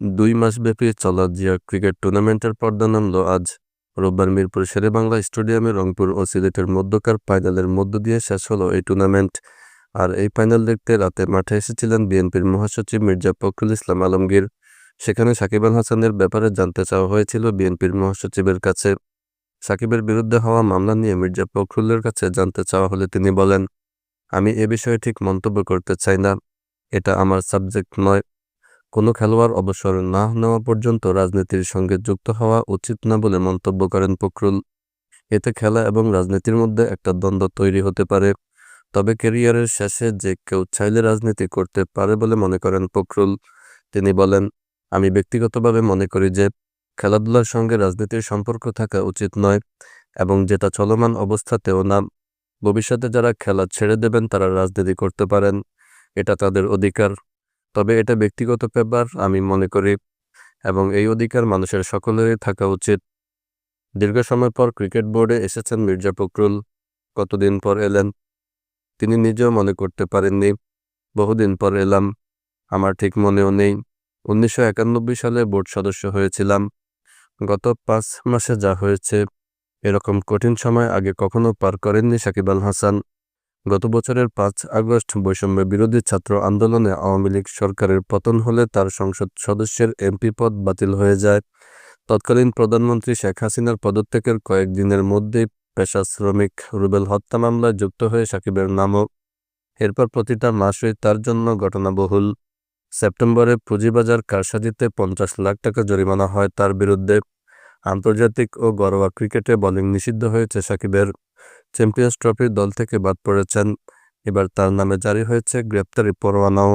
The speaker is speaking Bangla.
2 মাসব্যাপী চলা জিয়া ক্রিকেট টুর্নামেন্টের পর্দা নামল আজ। রোববার মিরপুর শেরেবাংলা স্টেডিয়ামে রংপুর ও সিলেটের মধ্যকার ফাইনালের মধ্য দিয়ে শেষ হলো এই টুর্নামেন্ট। আর এই ফাইনাল দেখতে রাতে মাঠে এসেছিলেন বিএনপির মহাসচিব মির্জা ফখরুল ইসলাম আলমগীর। সেখানে সাকিব আল হাসানের ব্যাপারে জানতে চাওয়া হয়েছিল বিএনপির মহাসচিবের কাছে। সাকিবের বিরুদ্ধে হওয়া মামলা নিয়ে মির্জা ফখরুলের কাছে জানতে চাওয়া হলে তিনি বলেন, আমি এ বিষয়ে ঠিক মন্তব্য করতে চাই না, এটা আমার সাবজেক্ট নয়। কোনো খেলোয়াড় অবসর না নেওয়া পর্যন্ত রাজনীতির সঙ্গে যুক্ত হওয়া উচিত না বলে মন্তব্য করেন ফখরুল। এতে খেলা এবং রাজনীতির মধ্যে একটা দ্বন্দ্ব তৈরি হতে পারে, তবে ক্যারিয়ারের শেষে যে কেউ চাইলে রাজনীতি করতে পারে বলে মনে করেন ফখরুল। তিনি বলেন, আমি ব্যক্তিগতভাবে মনে করি যে খেলাধুলার সঙ্গে রাজনীতির সম্পর্ক থাকা উচিত নয় এবং যেটা চলমান অবস্থাতেও না। ভবিষ্যতে যারা খেলা ছেড়ে দেবেন তারা রাজনীতি করতে পারেন, এটা তাদের অধিকার। তবে এটা ব্যক্তিগত ব্যাপার আমি মনে করি, এবং এই অধিকার মানুষের সকলেরই থাকা উচিত। দীর্ঘ সময় পর ক্রিকেট বোর্ডে এসেছেন মির্জা ফখরুল। কতদিন পর এলেন তিনি নিজেও মনে করতে পারেননি। বহুদিন পর এলাম, আমার ঠিক মনেও নেই। 1991 সালে বোর্ড সদস্য হয়েছিলাম। গত 5 মাসে যা হয়েছে, এরকম কঠিন সময় আগে কখনো পার করেননি সাকিব আল হাসান। গত বছরের 5 আগস্ট বৈষম্য বিরোধী ছাত্র আন্দোলনে আওয়ামী লীগ সরকারের পতন হলে তার সংসদ সদস্যের এমপি পদ বাতিল হয়ে যায়। তৎকালীন প্রধানমন্ত্রী শেখ হাসিনার পদত্যাগের কয়েকদিনের মধ্যেই পেশা শ্রমিক রুবেল হত্যা মামলায় যুক্ত হয়ে সাকিবের নামও। এরপর প্রতিটা মাসই তার জন্য ঘটনাবহুল। সেপ্টেম্বরে পুঁজিবাজার কারসাজিতে 50 লাখ টাকা জরিমানা হয় তার বিরুদ্ধে। আন্তর্জাতিক ও ঘরোয়া ক্রিকেটে বোলিং নিষিদ্ধ হয়েছে সাকিবের। চ্যাম্পিয়ন্স ট্রফির দল থেকে বাদ পড়েছেন। এবার তার নামে জারি হয়েছে গ্রেপ্তারি পরোয়ানাও।